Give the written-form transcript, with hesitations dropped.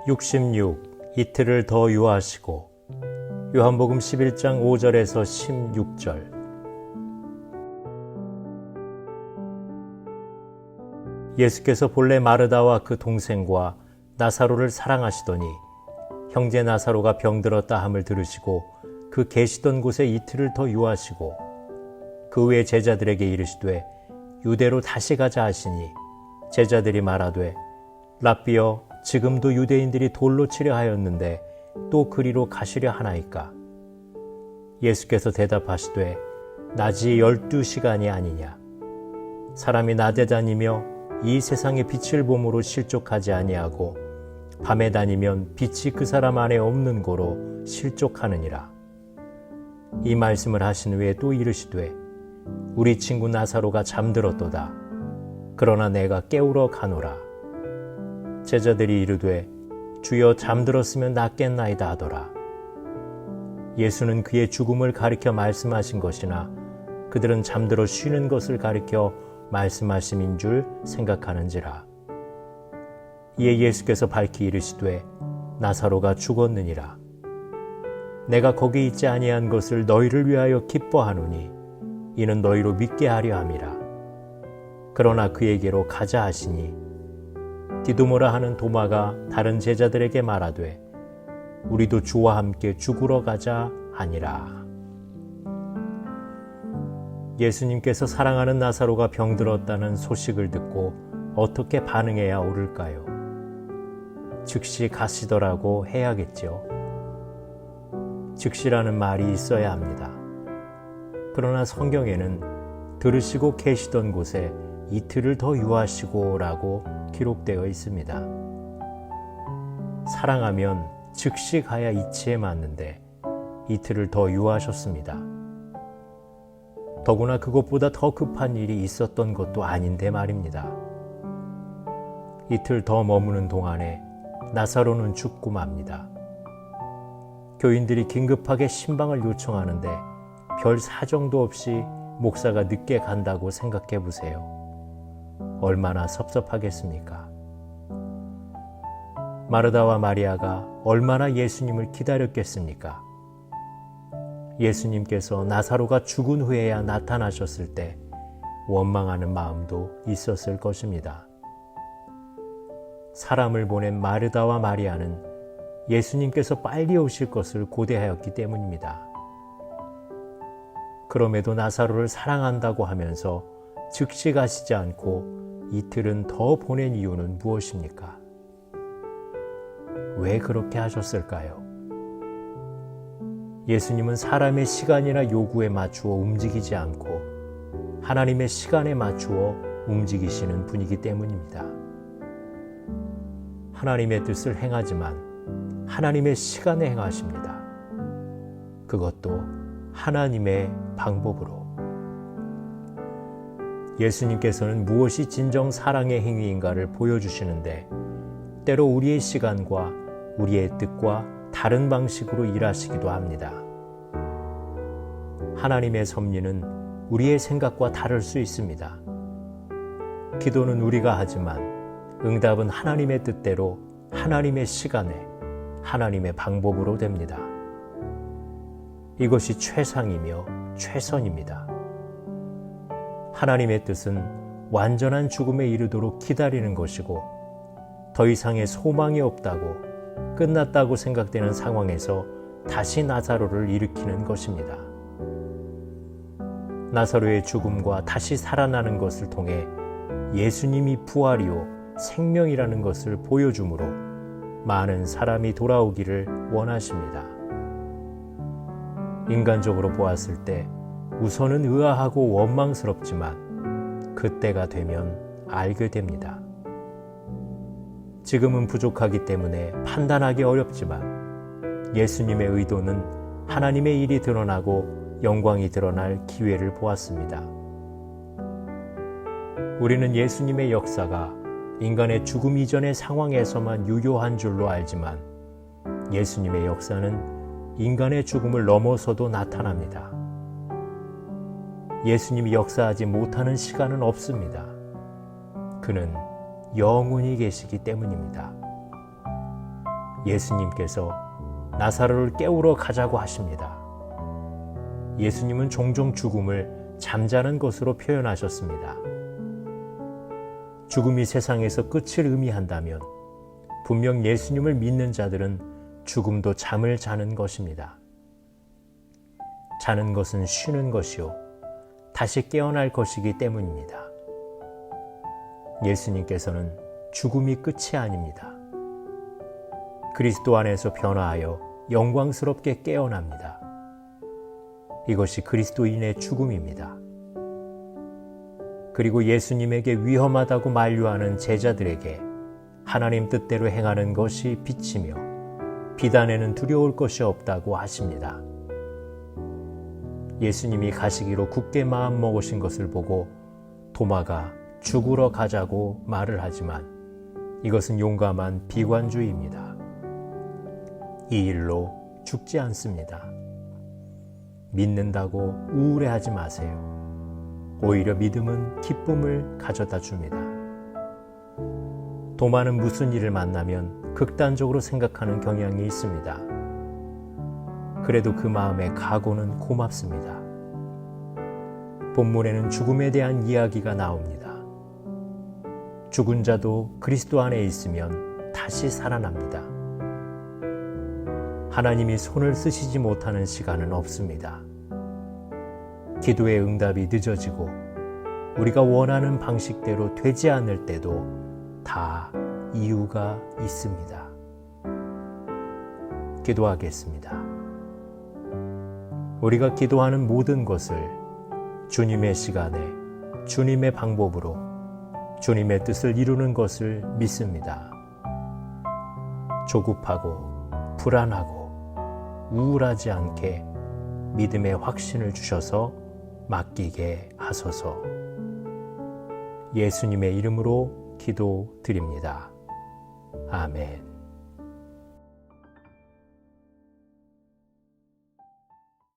66. 이틀을 더 유하시고. 요한복음 11장 5절에서 16절. 예수께서 본래 마르다와 그 동생과 나사로를 사랑하시더니 형제 나사로가 병들었다 함을 들으시고 그 계시던 곳에 이틀을 더 유하시고 그 후에 제자들에게 이르시되 유대로 다시 가자 하시니 제자들이 말하되 랍비여 지금도 유대인들이 돌로 치려 하였는데 또 그리로 가시려 하나이까. 예수께서 대답하시되 낮이 12시간이 아니냐. 사람이 낮에 다니며 이 세상의 빛을 봄으로 실족하지 아니하고 밤에 다니면 빛이 그 사람 안에 없는 고로 실족하느니라. 이 말씀을 하신 후에 또 이르시되 우리 친구 나사로가 잠들었도다. 그러나 내가 깨우러 가노라. 제자들이 이르되 주여 잠들었으면 낫겠나이다 하더라. 예수는 그의 죽음을 가리켜 말씀하신 것이나 그들은 잠들어 쉬는 것을 가리켜 말씀하심인 줄 생각하는지라. 이에 예수께서 밝히 이르시되 나사로가 죽었느니라. 내가 거기 있지 아니한 것을 너희를 위하여 기뻐하노니 이는 너희로 믿게 하려 함이라. 그러나 그에게로 가자 하시니 디두모라 하는 도마가 다른 제자들에게 말하되 우리도 주와 함께 죽으러 가자 하니라. 예수님께서 사랑하는 나사로가 병들었다는 소식을 듣고 어떻게 반응해야 옳을까요? 즉시 가시더라고 해야겠죠. 즉시라는 말이 있어야 합니다. 그러나 성경에는 들으시고 계시던 곳에 이틀을 더 유하시고 라고 기록되어 있습니다. 사랑하면 즉시 가야 이치에 맞는데 이틀을 더 유하셨습니다. 더구나 그것보다 더 급한 일이 있었던 것도 아닌데 말입니다. 이틀 더 머무는 동안에 나사로는 죽고 맙니다. 교인들이 긴급하게 신방을 요청하는데 별 사정도 없이 목사가 늦게 간다고 생각해 보세요. 얼마나 섭섭하겠습니까? 마르다와 마리아가 얼마나 예수님을 기다렸겠습니까? 예수님께서 나사로가 죽은 후에야 나타나셨을 때 원망하는 마음도 있었을 것입니다. 사람을 보낸 마르다와 마리아는 예수님께서 빨리 오실 것을 고대하였기 때문입니다. 그럼에도 나사로를 사랑한다고 하면서 즉시 가시지 않고 이틀은 더 보낸 이유는 무엇입니까? 왜 그렇게 하셨을까요? 예수님은 사람의 시간이나 요구에 맞추어 움직이지 않고 하나님의 시간에 맞추어 움직이시는 분이기 때문입니다. 하나님의 뜻을 행하지만 하나님의 시간에 행하십니다. 그것도 하나님의 방법으로. 예수님께서는 무엇이 진정 사랑의 행위인가를 보여주시는데 때로 우리의 시간과 우리의 뜻과 다른 방식으로 일하시기도 합니다. 하나님의 섭리는 우리의 생각과 다를 수 있습니다. 기도는 우리가 하지만 응답은 하나님의 뜻대로 하나님의 시간에 하나님의 방법으로 됩니다. 이것이 최상이며 최선입니다. 하나님의 뜻은 완전한 죽음에 이르도록 기다리는 것이고 더 이상의 소망이 없다고 끝났다고 생각되는 상황에서 다시 나사로를 일으키는 것입니다. 나사로의 죽음과 다시 살아나는 것을 통해 예수님이 부활이요 생명이라는 것을 보여주므로 많은 사람이 돌아오기를 원하십니다. 인간적으로 보았을 때 우선은 의아하고 원망스럽지만 그때가 되면 알게 됩니다. 지금은 부족하기 때문에 판단하기 어렵지만 예수님의 의도는 하나님의 일이 드러나고 영광이 드러날 기회를 보았습니다. 우리는 예수님의 역사가 인간의 죽음 이전의 상황에서만 유효한 줄로 알지만 예수님의 역사는 인간의 죽음을 넘어서도 나타납니다. 예수님이 역사하지 못하는 시간은 없습니다. 그는 영원히 계시기 때문입니다. 예수님께서 나사로를 깨우러 가자고 하십니다. 예수님은 종종 죽음을 잠자는 것으로 표현하셨습니다. 죽음이 세상에서 끝을 의미한다면 분명 예수님을 믿는 자들은 죽음도 잠을 자는 것입니다. 자는 것은 쉬는 것이요 다시 깨어날 것이기 때문입니다. 예수님께서는 죽음이 끝이 아닙니다. 그리스도 안에서 변화하여 영광스럽게 깨어납니다. 이것이 그리스도인의 죽음입니다. 그리고 예수님에게 위험하다고 만류하는 제자들에게 하나님 뜻대로 행하는 것이 빛이며 비단에는 두려울 것이 없다고 하십니다. 예수님이 가시기로 굳게 마음 먹으신 것을 보고 도마가 죽으러 가자고 말을 하지만 이것은 용감한 비관주의입니다. 이 일로 죽지 않습니다. 믿는다고 우울해하지 마세요. 오히려 믿음은 기쁨을 가져다 줍니다. 도마는 무슨 일을 만나면 극단적으로 생각하는 경향이 있습니다. 그래도 그 마음의 각오는 고맙습니다. 본문에는 죽음에 대한 이야기가 나옵니다. 죽은 자도 그리스도 안에 있으면 다시 살아납니다. 하나님이 손을 쓰시지 못하는 시간은 없습니다. 기도의 응답이 늦어지고 우리가 원하는 방식대로 되지 않을 때도 다 이유가 있습니다. 기도하겠습니다. 우리가 기도하는 모든 것을 주님의 시간에 주님의 방법으로 주님의 뜻을 이루는 것을 믿습니다. 조급하고 불안하고 우울하지 않게 믿음의 확신을 주셔서 맡기게 하소서. 예수님의 이름으로 기도드립니다. 아멘.